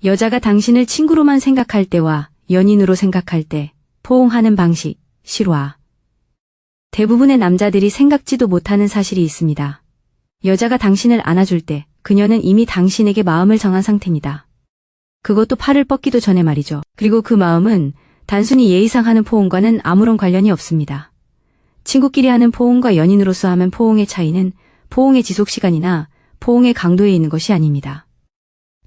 여자가 당신을 친구로만 생각할 때와 연인으로 생각할 때 포옹하는 방식, 실화. 대부분의 남자들이 생각지도 못하는 사실이 있습니다. 여자가 당신을 안아줄 때 그녀는 이미 당신에게 마음을 정한 상태입니다. 그것도 팔을 뻗기도 전에 말이죠. 그리고 그 마음은 단순히 예의상 하는 포옹과는 아무런 관련이 없습니다. 친구끼리 하는 포옹과 연인으로서 하는 포옹의 차이는 포옹의 지속시간이나 포옹의 강도에 있는 것이 아닙니다.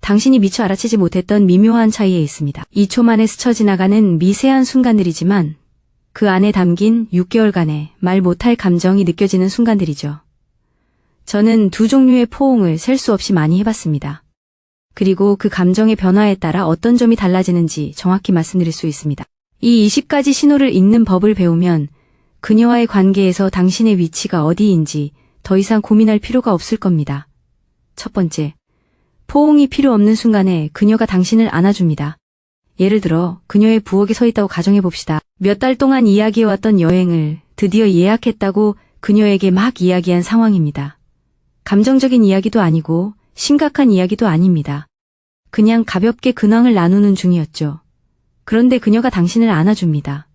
당신이 미처 알아채지 못했던 미묘한 차이에 있습니다. 2초 만에 스쳐 지나가는 미세한 순간들이지만 그 안에 담긴 6개월간의 말 못할 감정이 느껴지는 순간들이죠. 저는 두 종류의 포옹을 셀 수 없이 많이 해봤습니다. 그리고 그 감정의 변화에 따라 어떤 점이 달라지는지 정확히 말씀드릴 수 있습니다. 이 20가지 신호를 읽는 법을 배우면 그녀와의 관계에서 당신의 위치가 어디인지 더 이상 고민할 필요가 없을 겁니다. 첫 번째, 포옹이 필요 없는 순간에 그녀가 당신을 안아줍니다. 예를 들어 그녀의 부엌에 서 있다고 가정해봅시다. 몇 달 동안 이야기해왔던 여행을 드디어 예약했다고 그녀에게 막 이야기한 상황입니다. 감정적인 이야기도 아니고 심각한 이야기도 아닙니다. 그냥 가볍게 근황을 나누는 중이었죠. 그런데 그녀가 당신을 안아줍니다.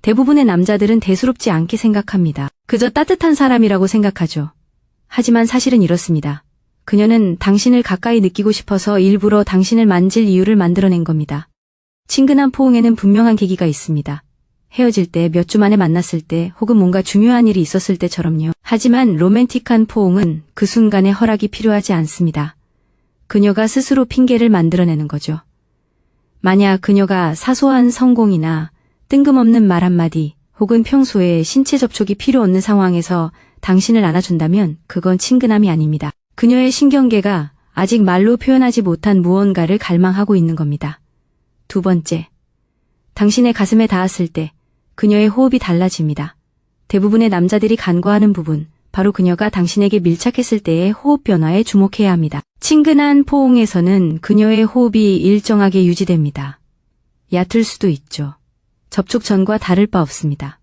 대부분의 남자들은 대수롭지 않게 생각합니다. 그저 따뜻한 사람이라고 생각하죠. 하지만 사실은 이렇습니다. 그녀는 당신을 가까이 느끼고 싶어서 일부러 당신을 만질 이유를 만들어낸 겁니다. 친근한 포옹에는 분명한 계기가 있습니다. 헤어질 때, 몇 주 만에 만났을 때, 혹은 뭔가 중요한 일이 있었을 때처럼요. 하지만 로맨틱한 포옹은 그 순간에 허락이 필요하지 않습니다. 그녀가 스스로 핑계를 만들어내는 거죠. 만약 그녀가 사소한 성공이나 뜬금없는 말 한마디, 혹은 평소에 신체 접촉이 필요 없는 상황에서 당신을 안아준다면 그건 친근함이 아닙니다. 그녀의 신경계가 아직 말로 표현하지 못한 무언가를 갈망하고 있는 겁니다. 두 번째, 당신의 가슴에 닿았을 때 그녀의 호흡이 달라집니다. 대부분의 남자들이 간과하는 부분, 바로 그녀가 당신에게 밀착했을 때의 호흡 변화에 주목해야 합니다. 친근한 포옹에서는 그녀의 호흡이 일정하게 유지됩니다. 얕을 수도 있죠. 접촉 전과 다를 바 없습니다.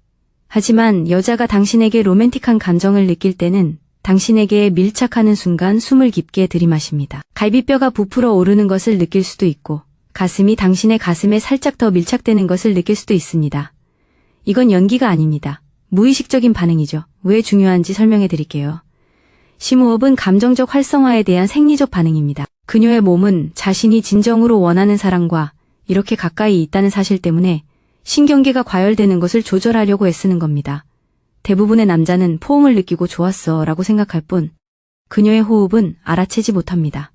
하지만 여자가 당신에게 로맨틱한 감정을 느낄 때는 당신에게 밀착하는 순간 숨을 깊게 들이마십니다. 갈비뼈가 부풀어 오르는 것을 느낄 수도 있고 가슴이 당신의 가슴에 살짝 더 밀착되는 것을 느낄 수도 있습니다. 이건 연기가 아닙니다. 무의식적인 반응이죠. 왜 중요한지 설명해 드릴게요. 심호흡은 감정적 활성화에 대한 생리적 반응입니다. 그녀의 몸은 자신이 진정으로 원하는 사람과 이렇게 가까이 있다는 사실 때문에 신경계가 과열되는 것을 조절하려고 애쓰는 겁니다. 대부분의 남자는 포옹을 느끼고 좋았어 라고 생각할 뿐 그녀의 호흡은 알아채지 못합니다.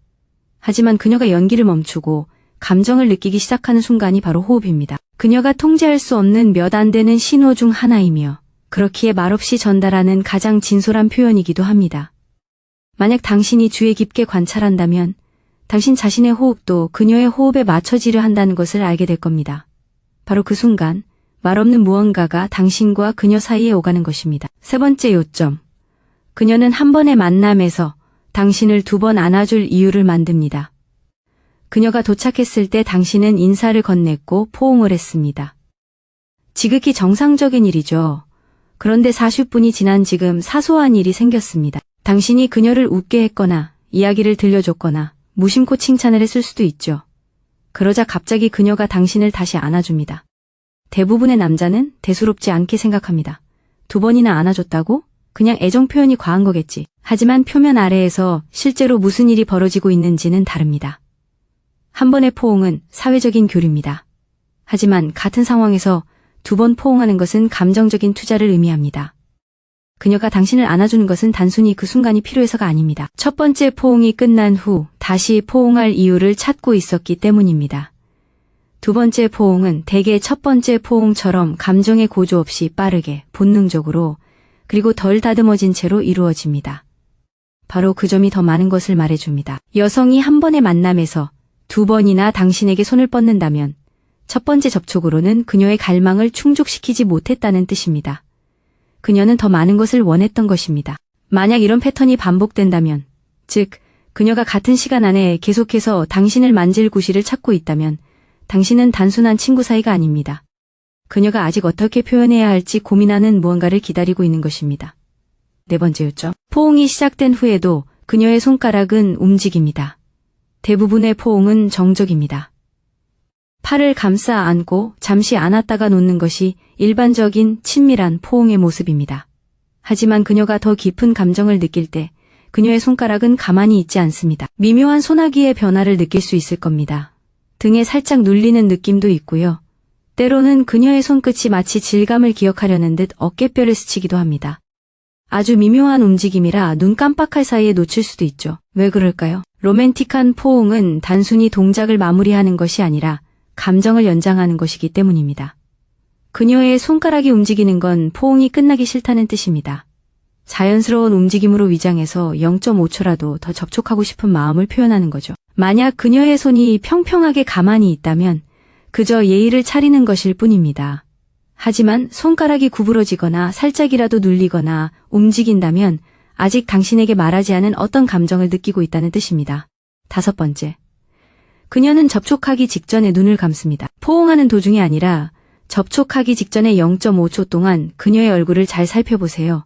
하지만 그녀가 연기를 멈추고 감정을 느끼기 시작하는 순간이 바로 호흡입니다. 그녀가 통제할 수 없는 몇 안 되는 신호 중 하나이며 그렇기에 말없이 전달하는 가장 진솔한 표현이기도 합니다. 만약 당신이 주의 깊게 관찰한다면 당신 자신의 호흡도 그녀의 호흡에 맞춰지려 한다는 것을 알게 될 겁니다. 바로 그 순간 말없는 무언가가 당신과 그녀 사이에 오가는 것입니다. 세 번째 요점. 그녀는 한 번의 만남에서 당신을 두 번 안아줄 이유를 만듭니다. 그녀가 도착했을 때 당신은 인사를 건넸고 포옹을 했습니다. 지극히 정상적인 일이죠. 그런데 40분이 지난 지금 사소한 일이 생겼습니다. 당신이 그녀를 웃게 했거나 이야기를 들려줬거나 무심코 칭찬을 했을 수도 있죠. 그러자 갑자기 그녀가 당신을 다시 안아줍니다. 대부분의 남자는 대수롭지 않게 생각합니다. 두 번이나 안아줬다고? 그냥 애정 표현이 과한 거겠지. 하지만 표면 아래에서 실제로 무슨 일이 벌어지고 있는지는 다릅니다. 한 번의 포옹은 사회적인 교류입니다. 하지만 같은 상황에서 두 번 포옹하는 것은 감정적인 투자를 의미합니다. 그녀가 당신을 안아주는 것은 단순히 그 순간이 필요해서가 아닙니다. 첫 번째 포옹이 끝난 후 다시 포옹할 이유를 찾고 있었기 때문입니다. 두 번째 포옹은 대개 첫 번째 포옹처럼 감정의 고조 없이 빠르게, 본능적으로, 그리고 덜 다듬어진 채로 이루어집니다. 바로 그 점이 더 많은 것을 말해줍니다. 여성이 한 번의 만남에서 두 번이나 당신에게 손을 뻗는다면 첫 번째 접촉으로는 그녀의 갈망을 충족시키지 못했다는 뜻입니다. 그녀는 더 많은 것을 원했던 것입니다. 만약 이런 패턴이 반복된다면, 즉 그녀가 같은 시간 안에 계속해서 당신을 만질 구실을 찾고 있다면 당신은 단순한 친구 사이가 아닙니다. 그녀가 아직 어떻게 표현해야 할지 고민하는 무언가를 기다리고 있는 것입니다. 네 번째 요점. 포옹이 시작된 후에도 그녀의 손가락은 움직입니다. 대부분의 포옹은 정적입니다. 팔을 감싸 안고 잠시 안았다가 놓는 것이 일반적인 친밀한 포옹의 모습입니다. 하지만 그녀가 더 깊은 감정을 느낄 때 그녀의 손가락은 가만히 있지 않습니다. 미묘한 소나기의 변화를 느낄 수 있을 겁니다. 등에 살짝 눌리는 느낌도 있고요. 때로는 그녀의 손끝이 마치 질감을 기억하려는 듯 어깨뼈를 스치기도 합니다. 아주 미묘한 움직임이라 눈 깜빡할 사이에 놓칠 수도 있죠. 왜 그럴까요? 로맨틱한 포옹은 단순히 동작을 마무리하는 것이 아니라 감정을 연장하는 것이기 때문입니다. 그녀의 손가락이 움직이는 건 포옹이 끝나기 싫다는 뜻입니다. 자연스러운 움직임으로 위장해서 0.5초라도 더 접촉하고 싶은 마음을 표현하는 거죠. 만약 그녀의 손이 평평하게 가만히 있다면 그저 예의를 차리는 것일 뿐입니다. 하지만 손가락이 구부러지거나 살짝이라도 눌리거나 움직인다면 아직 당신에게 말하지 않은 어떤 감정을 느끼고 있다는 뜻입니다. 5번째. 그녀는 접촉하기 직전에 눈을 감습니다. 포옹하는 도중이 아니라 접촉하기 직전에 0.5초 동안 그녀의 얼굴을 잘 살펴보세요.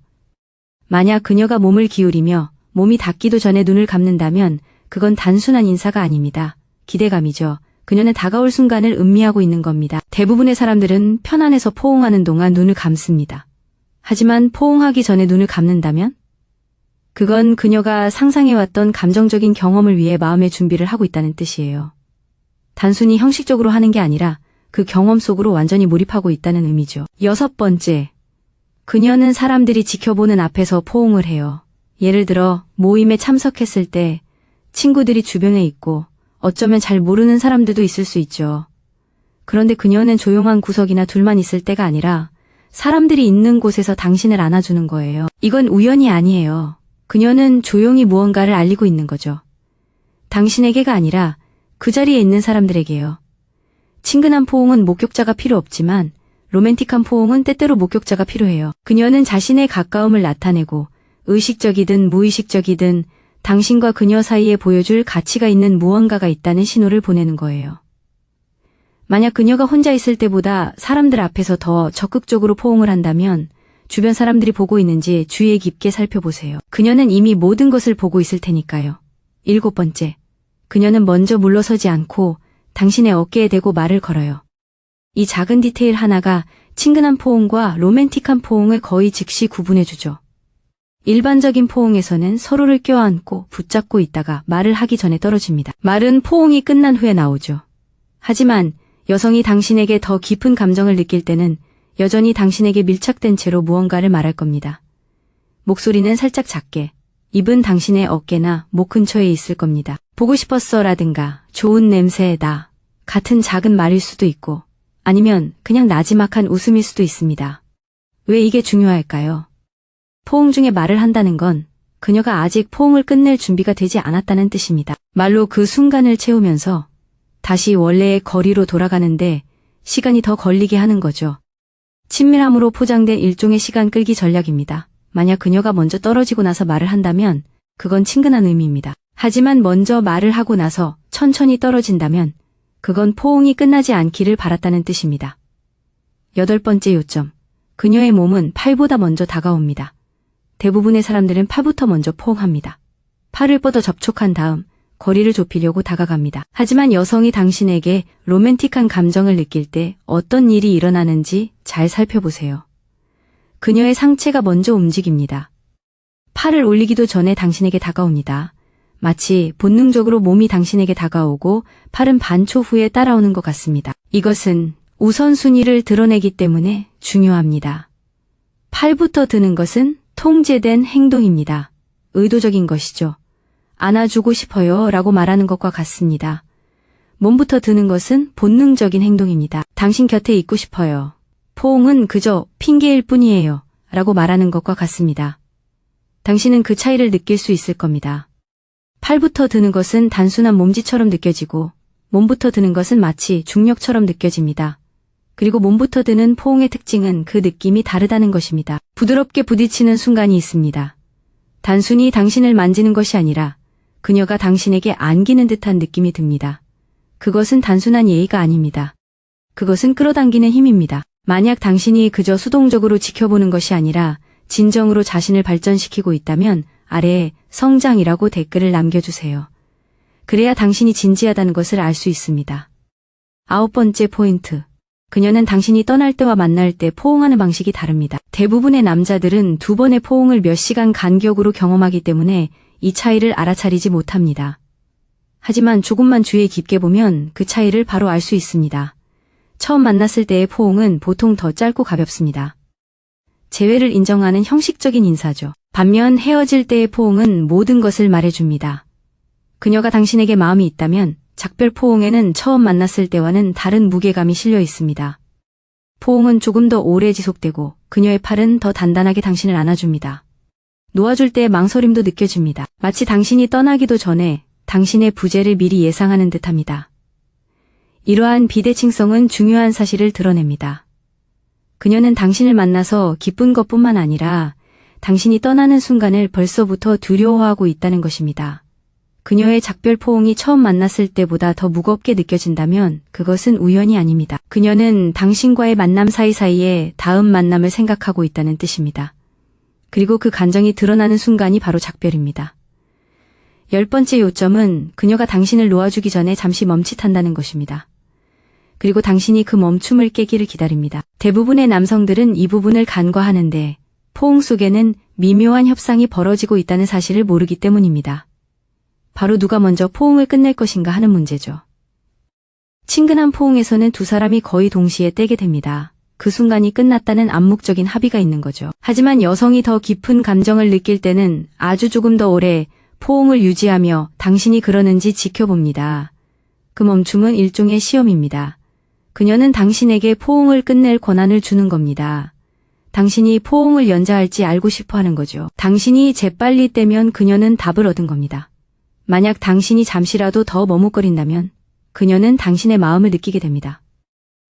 만약 그녀가 몸을 기울이며 몸이 닿기도 전에 눈을 감는다면 그건 단순한 인사가 아닙니다. 기대감이죠. 그녀는 다가올 순간을 음미하고 있는 겁니다. 대부분의 사람들은 편안해서 포옹하는 동안 눈을 감습니다. 하지만 포옹하기 전에 눈을 감는다면? 그건 그녀가 상상해왔던 감정적인 경험을 위해 마음의 준비를 하고 있다는 뜻이에요. 단순히 형식적으로 하는 게 아니라 그 경험 속으로 완전히 몰입하고 있다는 의미죠. 6번째. 그녀는 사람들이 지켜보는 앞에서 포옹을 해요. 예를 들어 모임에 참석했을 때 친구들이 주변에 있고 어쩌면 잘 모르는 사람들도 있을 수 있죠. 그런데 그녀는 조용한 구석이나 둘만 있을 때가 아니라 사람들이 있는 곳에서 당신을 안아주는 거예요. 이건 우연이 아니에요. 그녀는 조용히 무언가를 알리고 있는 거죠. 당신에게가 아니라 그 자리에 있는 사람들에게요. 친근한 포옹은 목격자가 필요 없지만 로맨틱한 포옹은 때때로 목격자가 필요해요. 그녀는 자신의 가까움을 나타내고 의식적이든 무의식적이든 당신과 그녀 사이에 보여줄 가치가 있는 무언가가 있다는 신호를 보내는 거예요. 만약 그녀가 혼자 있을 때보다 사람들 앞에서 더 적극적으로 포옹을 한다면 주변 사람들이 보고 있는지 주의 깊게 살펴보세요. 그녀는 이미 모든 것을 보고 있을 테니까요. 7번째. 그녀는 먼저 물러서지 않고 당신의 어깨에 대고 말을 걸어요. 이 작은 디테일 하나가 친근한 포옹과 로맨틱한 포옹을 거의 즉시 구분해주죠. 일반적인 포옹에서는 서로를 껴안고 붙잡고 있다가 말을 하기 전에 떨어집니다. 말은 포옹이 끝난 후에 나오죠. 하지만 여성이 당신에게 더 깊은 감정을 느낄 때는 여전히 당신에게 밀착된 채로 무언가를 말할 겁니다. 목소리는 살짝 작게, 입은 당신의 어깨나 목 근처에 있을 겁니다. 보고 싶었어 라든가 좋은 냄새다 같은 작은 말일 수도 있고 아니면 그냥 나지막한 웃음일 수도 있습니다. 왜 이게 중요할까요? 포옹 중에 말을 한다는 건 그녀가 아직 포옹을 끝낼 준비가 되지 않았다는 뜻입니다. 말로 그 순간을 채우면서 다시 원래의 거리로 돌아가는데 시간이 더 걸리게 하는 거죠. 친밀함으로 포장된 일종의 시간 끌기 전략입니다. 만약 그녀가 먼저 떨어지고 나서 말을 한다면 그건 친근한 의미입니다. 하지만 먼저 말을 하고 나서 천천히 떨어진다면 그건 포옹이 끝나지 않기를 바랐다는 뜻입니다. 8번째 요점. 그녀의 몸은 팔보다 먼저 다가옵니다. 대부분의 사람들은 팔부터 먼저 포옹합니다. 팔을 뻗어 접촉한 다음 거리를 좁히려고 다가갑니다. 하지만 여성이 당신에게 로맨틱한 감정을 느낄 때 어떤 일이 일어나는지 잘 살펴보세요. 그녀의 상체가 먼저 움직입니다. 팔을 올리기도 전에 당신에게 다가옵니다. 마치 본능적으로 몸이 당신에게 다가오고 팔은 반초 후에 따라오는 것 같습니다. 이것은 우선순위를 드러내기 때문에 중요합니다. 팔부터 드는 것은 통제된 행동입니다. 의도적인 것이죠. 안아주고 싶어요 라고 말하는 것과 같습니다. 몸부터 드는 것은 본능적인 행동입니다. 당신 곁에 있고 싶어요. 포옹은 그저 핑계일 뿐이에요 라고 말하는 것과 같습니다. 당신은 그 차이를 느낄 수 있을 겁니다. 팔부터 드는 것은 단순한 몸짓처럼 느껴지고 몸부터 드는 것은 마치 중력처럼 느껴집니다. 그리고 몸부터 드는 포옹의 특징은 그 느낌이 다르다는 것입니다. 부드럽게 부딪히는 순간이 있습니다. 단순히 당신을 만지는 것이 아니라 그녀가 당신에게 안기는 듯한 느낌이 듭니다. 그것은 단순한 예의가 아닙니다. 그것은 끌어당기는 힘입니다. 만약 당신이 그저 수동적으로 지켜보는 것이 아니라 진정으로 자신을 발전시키고 있다면 아래에 성장이라고 댓글을 남겨주세요. 그래야 당신이 진지하다는 것을 알 수 있습니다. 9번째 포인트. 그녀는 당신이 떠날 때와 만날 때 포옹하는 방식이 다릅니다. 대부분의 남자들은 2번의 포옹을 몇 시간 간격으로 경험하기 때문에 이 차이를 알아차리지 못합니다. 하지만 조금만 주의 깊게 보면 그 차이를 바로 알 수 있습니다. 처음 만났을 때의 포옹은 보통 더 짧고 가볍습니다. 재회를 인정하는 형식적인 인사죠. 반면 헤어질 때의 포옹은 모든 것을 말해줍니다. 그녀가 당신에게 마음이 있다면 작별 포옹에는 처음 만났을 때와는 다른 무게감이 실려 있습니다. 포옹은 조금 더 오래 지속되고 그녀의 팔은 더 단단하게 당신을 안아줍니다. 놓아줄 때의 망설임도 느껴집니다. 마치 당신이 떠나기도 전에 당신의 부재를 미리 예상하는 듯합니다. 이러한 비대칭성은 중요한 사실을 드러냅니다. 그녀는 당신을 만나서 기쁜 것뿐만 아니라 당신이 떠나는 순간을 벌써부터 두려워하고 있다는 것입니다. 그녀의 작별 포옹이 처음 만났을 때보다 더 무겁게 느껴진다면 그것은 우연이 아닙니다. 그녀는 당신과의 만남 사이사이에 다음 만남을 생각하고 있다는 뜻입니다. 그리고 그 감정이 드러나는 순간이 바로 작별입니다. 10번째 요점은 그녀가 당신을 놓아주기 전에 잠시 멈칫한다는 것입니다. 그리고 당신이 그 멈춤을 깨기를 기다립니다. 대부분의 남성들은 이 부분을 간과하는데 포옹 속에는 미묘한 협상이 벌어지고 있다는 사실을 모르기 때문입니다. 바로 누가 먼저 포옹을 끝낼 것인가 하는 문제죠. 친근한 포옹에서는 두 사람이 거의 동시에 떼게 됩니다. 그 순간이 끝났다는 암묵적인 합의가 있는 거죠. 하지만 여성이 더 깊은 감정을 느낄 때는 아주 조금 더 오래 포옹을 유지하며 당신이 그러는지 지켜봅니다. 그 멈춤은 일종의 시험입니다. 그녀는 당신에게 포옹을 끝낼 권한을 주는 겁니다. 당신이 포옹을 연자할지 알고 싶어 하는 거죠. 당신이 재빨리 떼면 그녀는 답을 얻은 겁니다. 만약 당신이 잠시라도 더 머뭇거린다면 그녀는 당신의 마음을 느끼게 됩니다.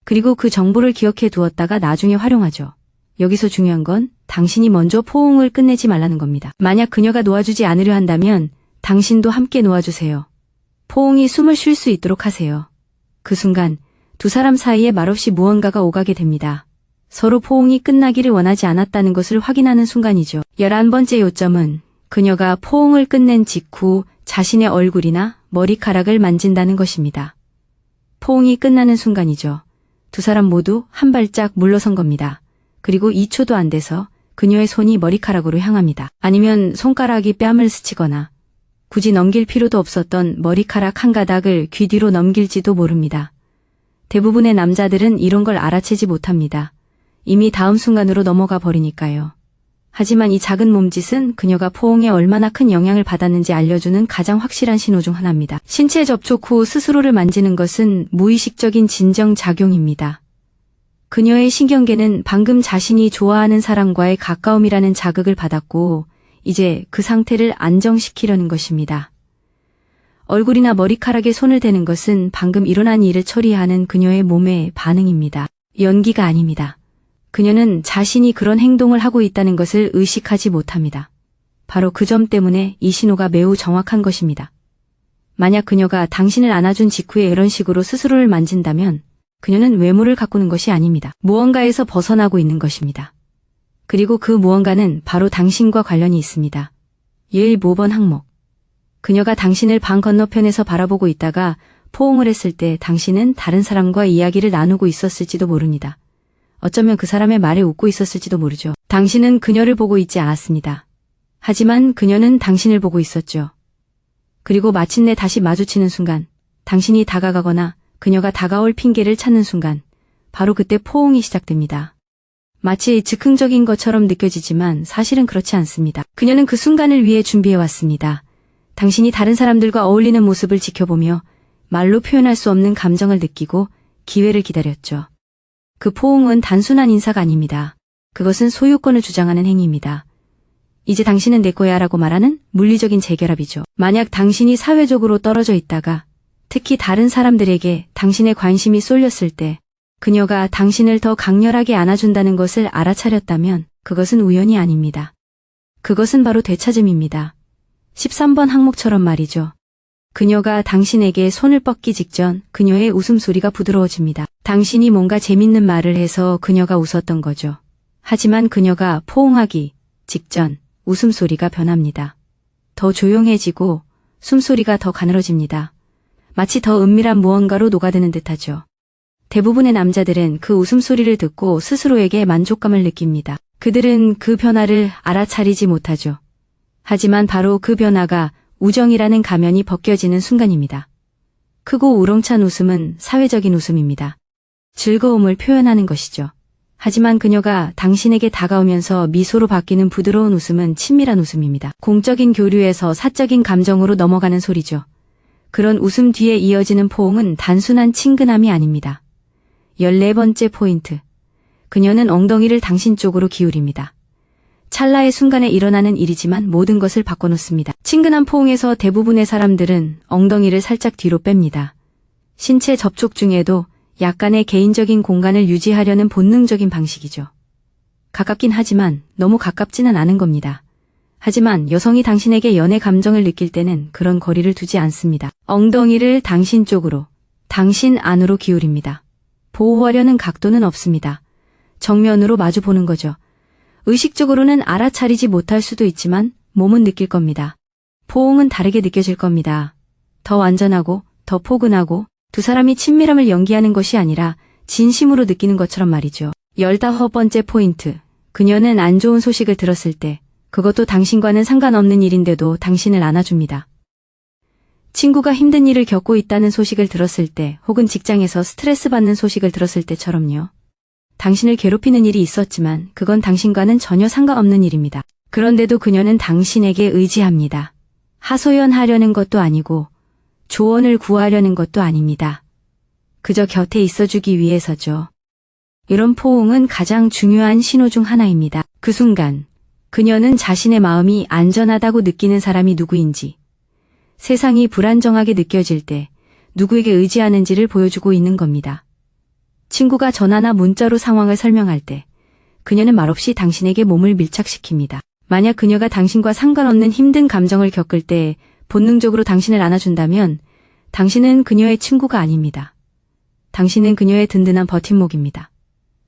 그리고 그 정보를 기억해 두었다가 나중에 활용하죠. 여기서 중요한 건 당신이 먼저 포옹을 끝내지 말라는 겁니다. 만약 그녀가 놓아주지 않으려 한다면 당신도 함께 놓아주세요. 포옹이 숨을 쉴 수 있도록 하세요. 그 순간 두 사람 사이에 말없이 무언가가 오가게 됩니다. 서로 포옹이 끝나기를 원하지 않았다는 것을 확인하는 순간이죠. 11번째 요점은 그녀가 포옹을 끝낸 직후 자신의 얼굴이나 머리카락을 만진다는 것입니다. 포옹이 끝나는 순간이죠. 두 사람 모두 한 발짝 물러선 겁니다. 그리고 2초도 안 돼서 그녀의 손이 머리카락으로 향합니다. 아니면 손가락이 뺨을 스치거나 굳이 넘길 필요도 없었던 머리카락 한 가닥을 귀 뒤로 넘길지도 모릅니다. 대부분의 남자들은 이런 걸 알아채지 못합니다. 이미 다음 순간으로 넘어가 버리니까요. 하지만 이 작은 몸짓은 그녀가 포옹에 얼마나 큰 영향을 받았는지 알려주는 가장 확실한 신호 중 하나입니다. 신체 접촉 후 스스로를 만지는 것은 무의식적인 진정작용입니다. 그녀의 신경계는 방금 자신이 좋아하는 사람과의 가까움이라는 자극을 받았고 이제 그 상태를 안정시키려는 것입니다. 얼굴이나 머리카락에 손을 대는 것은 방금 일어난 일을 처리하는 그녀의 몸의 반응입니다. 연기가 아닙니다. 그녀는 자신이 그런 행동을 하고 있다는 것을 의식하지 못합니다. 바로 그 점 때문에 이 신호가 매우 정확한 것입니다. 만약 그녀가 당신을 안아준 직후에 이런 식으로 스스로를 만진다면 그녀는 외모를 가꾸는 것이 아닙니다. 무언가에서 벗어나고 있는 것입니다. 그리고 그 무언가는 바로 당신과 관련이 있습니다. 예일 5번 항목. 그녀가 당신을 방 건너편에서 바라보고 있다가 포옹을 했을 때 당신은 다른 사람과 이야기를 나누고 있었을지도 모릅니다. 어쩌면 그 사람의 말에 웃고 있었을지도 모르죠. 당신은 그녀를 보고 있지 않았습니다. 하지만 그녀는 당신을 보고 있었죠. 그리고 마침내 다시 마주치는 순간, 당신이 다가가거나 그녀가 다가올 핑계를 찾는 순간, 바로 그때 포옹이 시작됩니다. 마치 즉흥적인 것처럼 느껴지지만 사실은 그렇지 않습니다. 그녀는 그 순간을 위해 준비해왔습니다. 당신이 다른 사람들과 어울리는 모습을 지켜보며 말로 표현할 수 없는 감정을 느끼고 기회를 기다렸죠. 그 포옹은 단순한 인사가 아닙니다. 그것은 소유권을 주장하는 행위입니다. 이제 당신은 내 거야 라고 말하는 물리적인 재결합이죠. 만약 당신이 사회적으로 떨어져 있다가 특히 다른 사람들에게 당신의 관심이 쏠렸을 때 그녀가 당신을 더 강렬하게 안아준다는 것을 알아차렸다면 그것은 우연이 아닙니다. 그것은 바로 되찾음입니다. 13번 항목처럼 말이죠. 그녀가 당신에게 손을 뻗기 직전 그녀의 웃음소리가 부드러워집니다. 당신이 뭔가 재밌는 말을 해서 그녀가 웃었던 거죠. 하지만 그녀가 포옹하기 직전 웃음소리가 변합니다. 더 조용해지고 숨소리가 더 가늘어집니다. 마치 더 은밀한 무언가로 녹아드는 듯하죠. 대부분의 남자들은 그 웃음소리를 듣고 스스로에게 만족감을 느낍니다. 그들은 그 변화를 알아차리지 못하죠. 하지만 바로 그 변화가 우정이라는 가면이 벗겨지는 순간입니다. 크고 우렁찬 웃음은 사회적인 웃음입니다. 즐거움을 표현하는 것이죠. 하지만 그녀가 당신에게 다가오면서 미소로 바뀌는 부드러운 웃음은 친밀한 웃음입니다. 공적인 교류에서 사적인 감정으로 넘어가는 소리죠. 그런 웃음 뒤에 이어지는 포옹은 단순한 친근함이 아닙니다. 14번째 포인트. 그녀는 엉덩이를 당신 쪽으로 기울입니다. 찰나의 순간에 일어나는 일이지만 모든 것을 바꿔놓습니다. 친근한 포옹에서 대부분의 사람들은 엉덩이를 살짝 뒤로 뺍니다. 신체 접촉 중에도 약간의 개인적인 공간을 유지하려는 본능적인 방식이죠. 가깝긴 하지만 너무 가깝지는 않은 겁니다. 하지만 여성이 당신에게 연애 감정을 느낄 때는 그런 거리를 두지 않습니다. 엉덩이를 당신 쪽으로, 당신 안으로 기울입니다. 보호하려는 각도는 없습니다. 정면으로 마주 보는 거죠. 의식적으로는 알아차리지 못할 수도 있지만 몸은 느낄 겁니다. 포옹은 다르게 느껴질 겁니다. 더 완전하고, 더 포근하고, 두 사람이 친밀함을 연기하는 것이 아니라 진심으로 느끼는 것처럼 말이죠. 15번째 포인트. 그녀는 안 좋은 소식을 들었을 때, 그것도 당신과는 상관없는 일인데도 당신을 안아줍니다. 친구가 힘든 일을 겪고 있다는 소식을 들었을 때, 혹은 직장에서 스트레스 받는 소식을 들었을 때처럼요. 당신을 괴롭히는 일이 있었지만 그건 당신과는 전혀 상관없는 일입니다. 그런데도 그녀는 당신에게 의지합니다. 하소연하려는 것도 아니고 조언을 구하려는 것도 아닙니다. 그저 곁에 있어주기 위해서죠. 이런 포옹은 가장 중요한 신호 중 하나입니다. 그 순간 그녀는 자신의 마음이 안전하다고 느끼는 사람이 누구인지, 세상이 불안정하게 느껴질 때 누구에게 의지하는지를 보여주고 있는 겁니다. 친구가 전화나 문자로 상황을 설명할 때 그녀는 말없이 당신에게 몸을 밀착시킵니다. 만약 그녀가 당신과 상관없는 힘든 감정을 겪을 때 본능적으로 당신을 안아준다면 당신은 그녀의 친구가 아닙니다. 당신은 그녀의 든든한 버팀목입니다.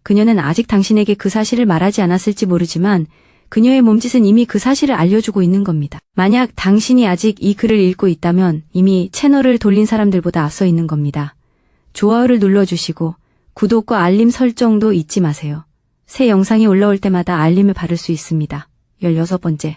그녀는 아직 당신에게 그 사실을 말하지 않았을지 모르지만 그녀의 몸짓은 이미 그 사실을 알려주고 있는 겁니다. 만약 당신이 아직 이 글을 읽고 있다면 이미 채널을 돌린 사람들보다 앞서 있는 겁니다. 좋아요를 눌러주시고 구독과 알림 설정도 잊지 마세요. 새 영상이 올라올 때마다 알림을 받을 수 있습니다. 16번째.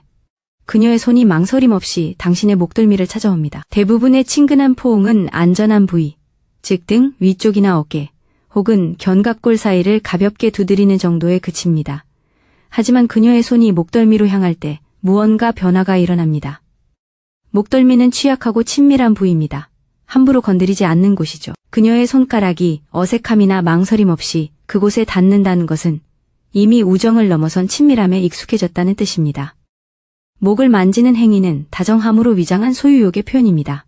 그녀의 손이 망설임 없이 당신의 목덜미를 찾아옵니다. 대부분의 친근한 포옹은 안전한 부위, 즉 등 위쪽이나 어깨, 혹은 견갑골 사이를 가볍게 두드리는 정도에 그칩니다. 하지만 그녀의 손이 목덜미로 향할 때 무언가 변화가 일어납니다. 목덜미는 취약하고 친밀한 부위입니다. 함부로 건드리지 않는 곳이죠. 그녀의 손가락이 어색함이나 망설임 없이 그곳에 닿는다는 것은 이미 우정을 넘어선 친밀함에 익숙해졌다는 뜻입니다. 목을 만지는 행위는 다정함으로 위장한 소유욕의 표현입니다.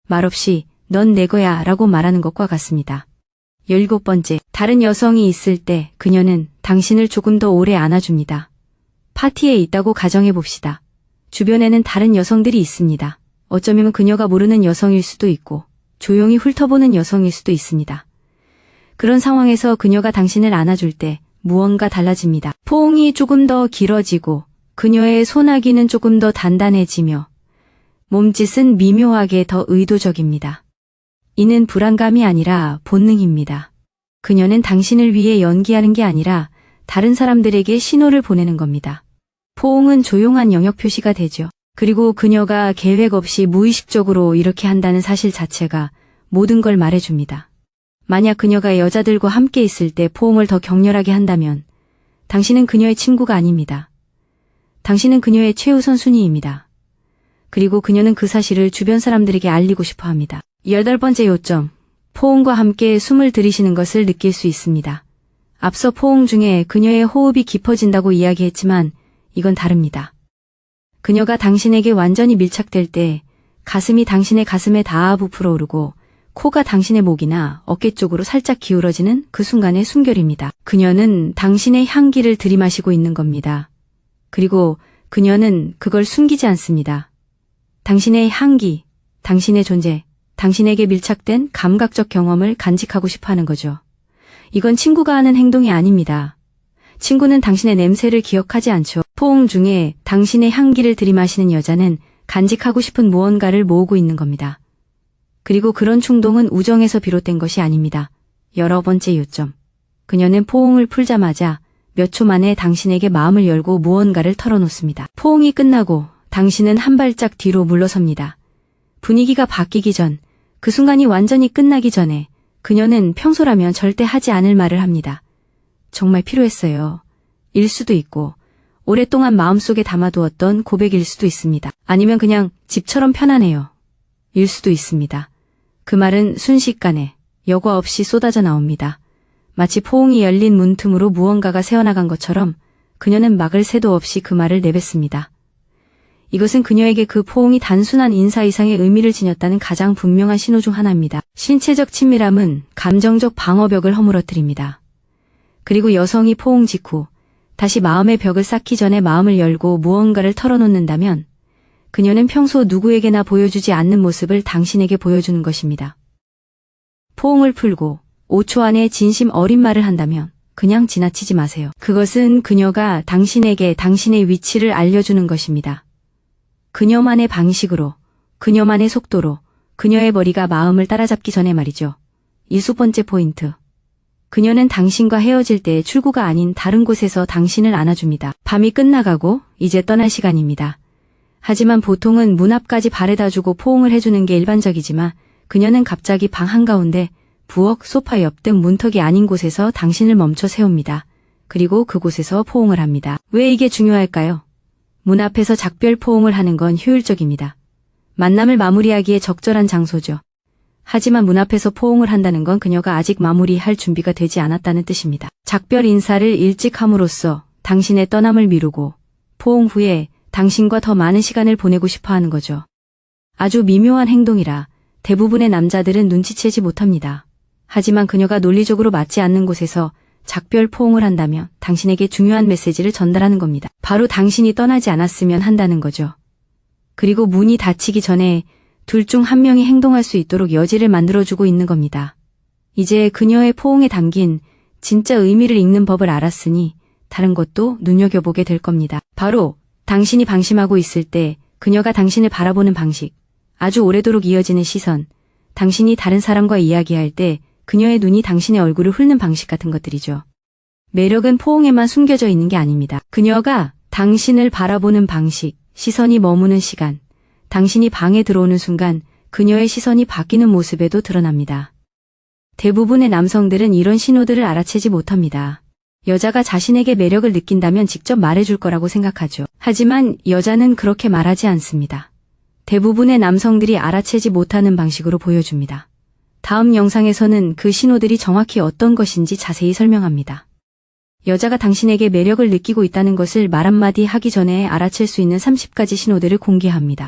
말없이 넌 내 거야 라고 말하는 것과 같습니다. 17번째. 다른 여성이 있을 때 그녀는 당신을 조금 더 오래 안아줍니다. 파티에 있다고 가정해봅시다. 주변에는 다른 여성들이 있습니다. 어쩌면 그녀가 모르는 여성일 수도 있고 조용히 훑어보는 여성일 수도 있습니다. 그런 상황에서 그녀가 당신을 안아줄 때 무언가 달라집니다. 포옹이 조금 더 길어지고 그녀의 손아귀는 조금 더 단단해지며 몸짓은 미묘하게 더 의도적입니다. 이는 불안감이 아니라 본능입니다. 그녀는 당신을 위해 연기하는 게 아니라 다른 사람들에게 신호를 보내는 겁니다. 포옹은 조용한 영역 표시가 되죠. 그리고 그녀가 계획 없이 무의식적으로 이렇게 한다는 사실 자체가 모든 걸 말해줍니다. 만약 그녀가 여자들과 함께 있을 때 포옹을 더 격렬하게 한다면 당신은 그녀의 친구가 아닙니다. 당신은 그녀의 최우선 순위입니다. 그리고 그녀는 그 사실을 주변 사람들에게 알리고 싶어 합니다. 18번째 요점. 포옹과 함께 숨을 들이쉬는 것을 느낄 수 있습니다. 앞서 포옹 중에 그녀의 호흡이 깊어진다고 이야기했지만 이건 다릅니다. 그녀가 당신에게 완전히 밀착될 때 가슴이 당신의 가슴에 닿아 부풀어 오르고 코가 당신의 목이나 어깨 쪽으로 살짝 기울어지는 그 순간의 숨결입니다. 그녀는 당신의 향기를 들이마시고 있는 겁니다. 그리고 그녀는 그걸 숨기지 않습니다. 당신의 향기, 당신의 존재, 당신에게 밀착된 감각적 경험을 간직하고 싶어 하는 거죠. 이건 친구가 하는 행동이 아닙니다. 친구는 당신의 냄새를 기억하지 않죠. 포옹 중에 당신의 향기를 들이마시는 여자는 간직하고 싶은 무언가를 모으고 있는 겁니다. 그리고 그런 충동은 우정에서 비롯된 것이 아닙니다. 여러 번째 요점. 그녀는 포옹을 풀자마자 몇 초 만에 당신에게 마음을 열고 무언가를 털어놓습니다. 포옹이 끝나고 당신은 한 발짝 뒤로 물러섭니다. 분위기가 바뀌기 전, 그 순간이 완전히 끝나기 전에 그녀는 평소라면 절대 하지 않을 말을 합니다. 정말 필요했어요. 일 수도 있고 오랫동안 마음속에 담아두었던 고백일 수도 있습니다. 아니면 그냥 집처럼 편하네요. 일 수도 있습니다. 그 말은 순식간에 여과 없이 쏟아져 나옵니다. 마치 포옹이 열린 문틈으로 무언가가 새어나간 것처럼 그녀는 막을 새도 없이 그 말을 내뱉습니다. 이것은 그녀에게 그 포옹이 단순한 인사 이상의 의미를 지녔다는 가장 분명한 신호 중 하나입니다. 신체적 친밀함은 감정적 방어벽을 허물어뜨립니다. 그리고 여성이 포옹 직후 다시 마음의 벽을 쌓기 전에 마음을 열고 무언가를 털어놓는다면 그녀는 평소 누구에게나 보여주지 않는 모습을 당신에게 보여주는 것입니다. 포옹을 풀고 5초 안에 진심 어린 말을 한다면 그냥 지나치지 마세요. 그것은 그녀가 당신에게 당신의 위치를 알려주는 것입니다. 그녀만의 방식으로, 그녀만의 속도로, 그녀의 머리가 마음을 따라잡기 전에 말이죠. 7번째 포인트. 그녀는 당신과 헤어질 때의 출구가 아닌 다른 곳에서 당신을 안아줍니다. 밤이 끝나가고 이제 떠날 시간입니다. 하지만 보통은 문 앞까지 바래다주고 포옹을 해주는 게 일반적이지만 그녀는 갑자기 방 한가운데 부엌, 소파 옆 등 문턱이 아닌 곳에서 당신을 멈춰 세웁니다. 그리고 그곳에서 포옹을 합니다. 왜 이게 중요할까요? 문 앞에서 작별 포옹을 하는 건 효율적입니다. 만남을 마무리하기에 적절한 장소죠. 하지만 문 앞에서 포옹을 한다는 건 그녀가 아직 마무리할 준비가 되지 않았다는 뜻입니다. 작별 인사를 일찍 함으로써 당신의 떠남을 미루고 포옹 후에 당신과 더 많은 시간을 보내고 싶어 하는 거죠. 아주 미묘한 행동이라 대부분의 남자들은 눈치채지 못합니다. 하지만 그녀가 논리적으로 맞지 않는 곳에서 작별 포옹을 한다면 당신에게 중요한 메시지를 전달하는 겁니다. 바로 당신이 떠나지 않았으면 한다는 거죠. 그리고 문이 닫히기 전에 둘 중 한 명이 행동할 수 있도록 여지를 만들어주고 있는 겁니다. 이제 그녀의 포옹에 담긴 진짜 의미를 읽는 법을 알았으니 다른 것도 눈여겨보게 될 겁니다. 바로 당신이 방심하고 있을 때 그녀가 당신을 바라보는 방식, 아주 오래도록 이어지는 시선, 당신이 다른 사람과 이야기할 때 그녀의 눈이 당신의 얼굴을 훑는 방식 같은 것들이죠. 매력은 포옹에만 숨겨져 있는 게 아닙니다. 그녀가 당신을 바라보는 방식, 시선이 머무는 시간, 당신이 방에 들어오는 순간 그녀의 시선이 바뀌는 모습에도 드러납니다. 대부분의 남성들은 이런 신호들을 알아채지 못합니다. 여자가 자신에게 매력을 느낀다면 직접 말해줄 거라고 생각하죠. 하지만 여자는 그렇게 말하지 않습니다. 대부분의 남성들이 알아채지 못하는 방식으로 보여줍니다. 다음 영상에서는 그 신호들이 정확히 어떤 것인지 자세히 설명합니다. 여자가 당신에게 매력을 느끼고 있다는 것을 말 한마디 하기 전에 알아챌 수 있는 30가지 신호들을 공개합니다.